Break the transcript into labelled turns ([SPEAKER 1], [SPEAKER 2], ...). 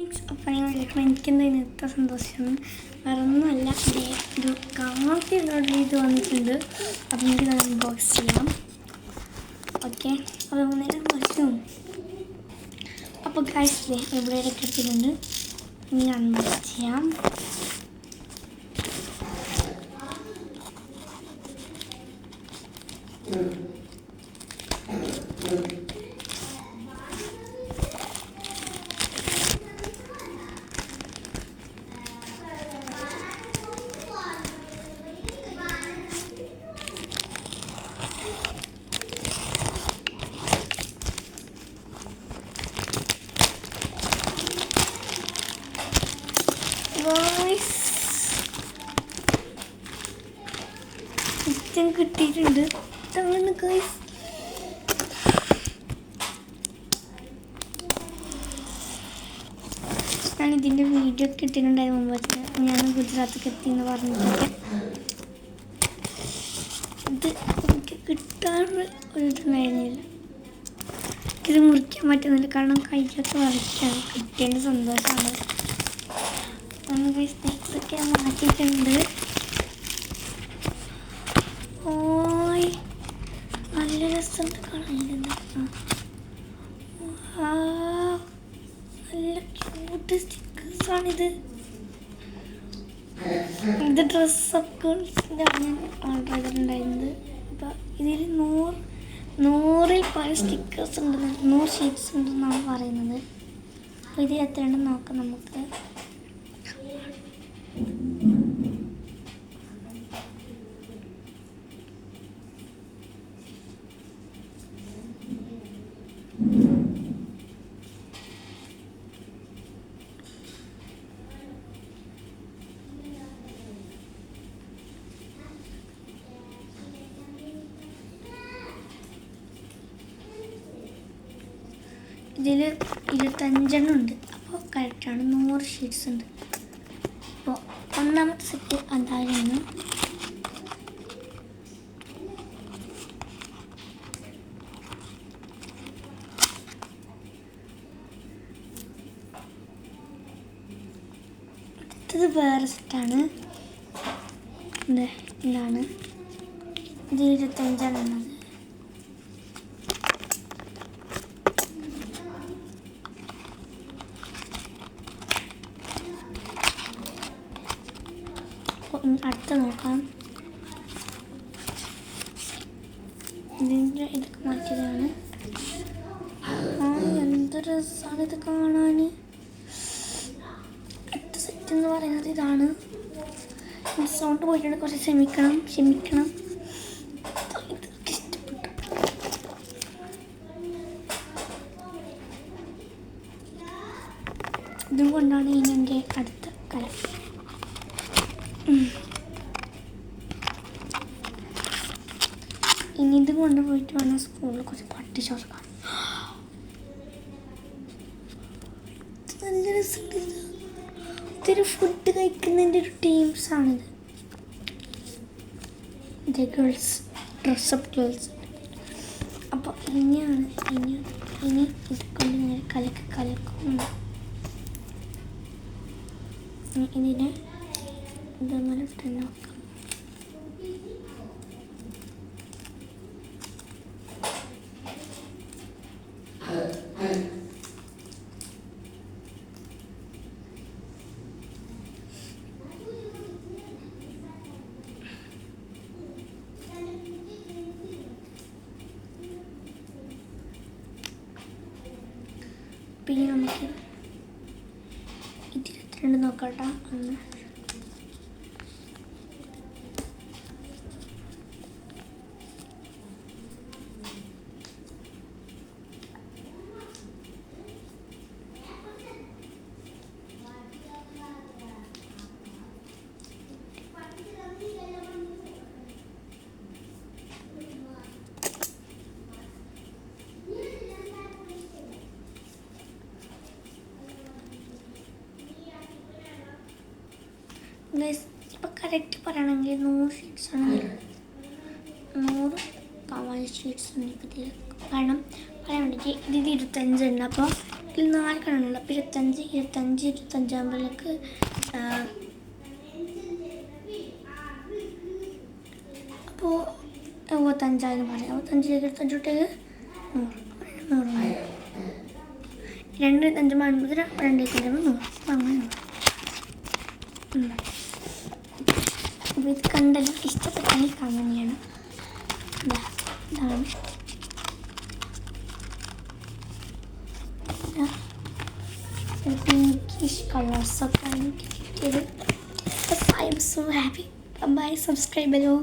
[SPEAKER 1] അപ്പം ഞങ്ങൾ എനിക്കെന്തായാലും എത്ര സന്തോഷമാണ്. വേറെ ഒന്നുമല്ല, ഒരു കാർത്തിനോട് ഇത് വന്നിട്ടുണ്ട്. അപ്പം എനിക്ക് അത് അൺബോക്സ് ചെയ്യാം. ഓക്കെ, അപ്പോൾ നമുക്ക് നേരെ കുറച്ചും അപ്പോൾ ഗൈസ് എവിടെയൊക്കെ എടുത്തിട്ടുണ്ട് ഇനി അൺബോക്സ് ചെയ്യാം. ഇഷ്ടം കിട്ടിയിട്ടുണ്ട്. ഇതാണ് ഗൈസ്. ഞാൻ ഇതിൻ്റെ വീഡിയോ ഒക്കെ ഇട്ടിട്ടുണ്ടായിരുന്നു മുമ്പ്. ഞാൻ ഗുജറാത്തിലേക്ക് എത്തിയെന്ന് പറഞ്ഞിട്ടൊക്കെ. ഇത് എനിക്ക് കിട്ടാനുള്ള ഒരു ഇതുണ്ടായിരുന്നില്ല. ഇത് മുറിക്കാൻ പറ്റുന്നില്ല, കാരണം കയ്യൊക്കെ വരയ്ക്കാണ്. കിട്ടിയതിൻ്റെ സന്തോഷമാണ്. സ്നാക്സൊക്കെ മാറ്റിയിട്ടുണ്ട്. ഓയ് നല്ല രസമുണ്ട് കാണാൻ. നല്ല ക്യൂട്ട് സ്റ്റിക്കേഴ്സാണിത്. ഇത് ഡ്രസ്സൊക്കെ ഞാൻ ഓർഡർ ചെയ്തിട്ടുണ്ടായിരുന്നത്. അപ്പോൾ ഇതിൽ 100 പല സ്റ്റിക്കേഴ്സ് ഉണ്ട്, 100 ഷീറ്റ്സ് ഉണ്ടെന്നാണ് പറയുന്നത്. അപ്പോൾ ഇത് എത്രയുണ്ടെന്ന് നോക്കാം നമുക്ക്. ഇതിൽ 25 ഉണ്ട്. അപ്പോൾ കറക്റ്റാണ്, 100 ഷീറ്റ്സ് ഉണ്ട്. അപ്പോൾ ഒന്നാമത്തെ സെറ്റ് അതായിരുന്നു. അടുത്തത് വേറെ സെറ്റാണ്. ഇതാണ് ഇത് 25 ഉള്ളത്. അടുത്ത നോക്കാം. ഇതിൻ്റെ ഇതൊക്കെ മാറ്റിയതാണ്. എന്ത് രസമാണ് ഇത് കാണാൻ. അടുത്ത സെറ്റ് എന്ന് പറയുന്നത് ഇതാണ്. സൗണ്ട് പോയിട്ടുണ്ട്, കുറച്ച് ക്ഷമിക്കണം. ഇതൊക്കെ ഇഷ്ടപ്പെട്ടു. ഇതും കൊണ്ടാണ് ഇനി എൻ്റെ അടുത്ത കല. ഇനി ഇത് കൊണ്ടുപോയിട്ട് വേണം സ്കൂളിൽ കുറച്ച് പട്ടി ചോർക്കാൻ. നല്ല രസമുണ്ട്. ഇതൊരു ഫുഡ് കഴിക്കുന്നതിൻ്റെ ഒരു ടീംസാണിത്. ഇത് ഗേൾസ്, ഡ്രസ്സപ്പ് ഗേൾസ്. അപ്പോൾ ഇനി ഇത് കൊണ്ട് നേരെ കലക്കും. ഇതിനെ ഇതേപോലെ ഇട്ട് നോക്കാം. പിന്നെ നമുക്ക് 22 നോക്കട്ടെ. ഒന്ന് ഇപ്പോൾ കറക്റ്റ് പറയണമെങ്കിൽ 100 ഷീറ്റ്സാണ്. 100 ഷീറ്റ്സ് ഉണ്ട് ഇതിൽ. കാരണം പറയാൻ വേണ്ടിയിട്ട് ഇത് 25 ഉണ്ട്. അപ്പോൾ ഇതിൽ 4 കണ്ണുണ്ട്. അപ്പോൾ 25 അപ്പോൾ 75 പറയാം. 75 25 100 2 5 50 2 5 100 അങ്ങനെ. അപ്പോൾ ഇത് കണ്ടല്ലോ, ഇഷ്ടപ്പെട്ടാൽ കമന്റിയാണ്. ഇതാണ് pinkish colors ഒക്കെ എനിക്ക് കിട്ടിയത്. I am so happy. Bye, subscribe below.